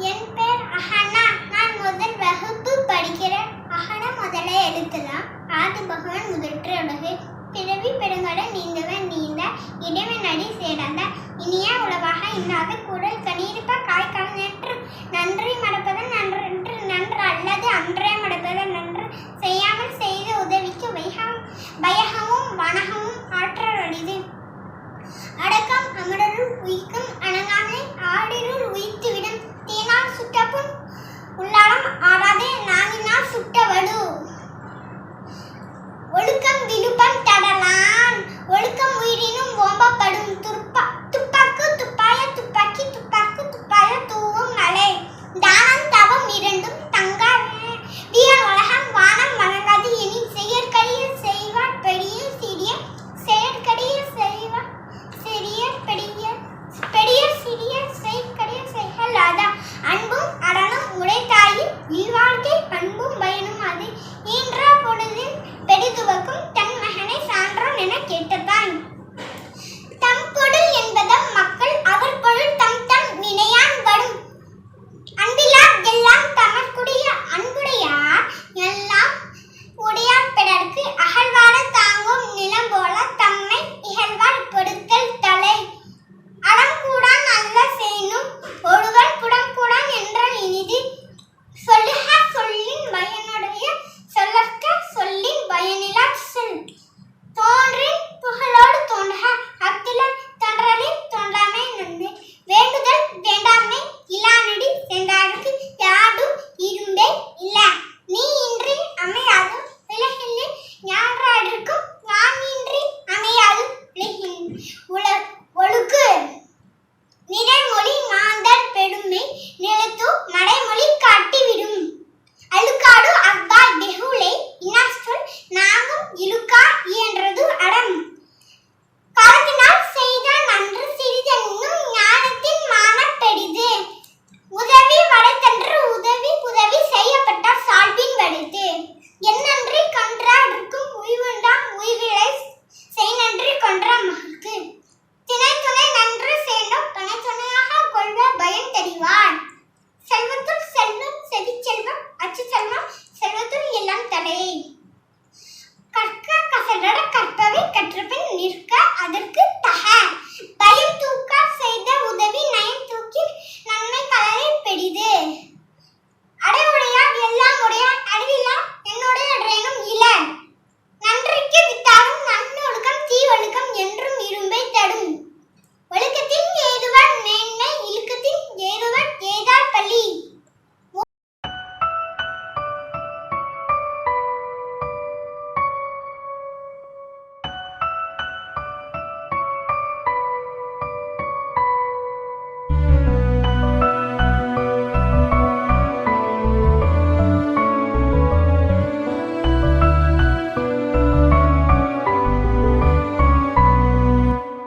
என் பேர் அஹனா. நான் முதல் வகுப்பு படிக்கிறேன். அஹன முதல எழுத்துலாம். ஆதி பகவான் முதற்று உலகு. பிறவி பெருங்கடல் நீந்தவன் நீந்த இடைவன் அடி சேராத இனிய உலவாக இன்னாத குடல் கண்ணீர்ப்ப காய்கால் நேற்று நன்றி மறப்பதன் நன்று நன்று அல்லது அன்றே மறப்பதன் நன்று செய்யாமல் செய்த உதவிக்கு பயகமும் வனகமும் ஆற்றல் அடிது அடக்கம் அமரருள் உயிக்கும் அணங்காமை ஆடிருள் உயித்துவிடும் தீனால் சுட்டப்புண் உள்ளாடம் ஆடாதே நாங்கினால் சுட்ட வடு ஒழுக்கம் விழுப்பம் தடலான் ஒழுக்கம் உயிரினும் ஓம்பப்படும் துப்பாக்கு துப்பாய துப்பாக்கி துப்பாக்கு துப்பாய தூவும் மலை தானம் தவம் இரண்டும் தங்காவே வீரன் உலகம் வானம் வணங்காது எனின் செயற்கடியில் செய்வார் பெரிய சிறிய செயற்கடியில் செய்வார் சிறியர் பெரியர் சிறியர் செயற்கடியில் செய்கலாத அன்பும் அறனும் உடைத்தாயின் இல்வாழ்க்கை பண்பும் பயனும் அது ஈன்ற பொழுதில் பெரிதுவக்கும் தன் மகனை சான்றான் என கேட்டதான் தம் பொருள் என்பதம் மக்கள் அவர் பொருள் தம் தம் வினையான் வடும் அன்பிலார் எல்லாம் தமக்குடைய அன்புடையார் எல்லாம் உடையார் பிறர்க்கு அகழ்வார தாங்கும் நிலம் போல தம்மை இகழ்வார் கொடுத்தல் தலை அடங்கூடான் அல்ல சேனும் ஒருவன் புடங்கூடான் என்றால் இனிது சொல்லுக சொல்லின் பயனுடைய சொல்லற்க சொல்லின் பயனிலா சொல் தோன்றின் புகழோடு தோன்றுக அத்திலர் தோன்றலில் தோன்றாமை நன்மை வேண்டுதல் வேண்டாமை இலானடி சென்றாருக்கு யாடும் இரும்பே இல்ல நீ இன்றி அமையாது உலகில் ஞான்றாடிற்கும் நான் இன்றி அமையாது உலகின் ஒழுக்கு நிறைமொழி மாந்தர் பெருமை நிலத்து மடைமொழி காட்டிவிடும் அழுக்காடு அக்பாய் பெகுலை இனாஸ்டல் நாங்கும் இழுக்கா இயன்றது அடம் காலத்தினால் செய்த நன்று சிறிதென்னும் ஞானத்தின் மானப் பெரிது உதவி வடைத்தன்று உதவி செய்யப்பட்டார் சால்பின் வடித்து என்னன்றி கன்றாடிற்கும் உய்வுண்டாம் உய்விலை செய் நன்றி கொன்ற மகற்கு திணை துணை நன்று சேர்ந்தோம் துணை துணையாக கொள்வ பயன் தெரிவார் செல்வத்துள் செல்வம் செவிச்செல்வம் அச்சு செல்வம் செல்வத்துள் எல்லாம் தடை கற்க கசடர கற்பவை கற்றபின் நிற்க அதற்கு தக பயம் தூக்க செய்த உதவி நயம் தூக்கி நன்மை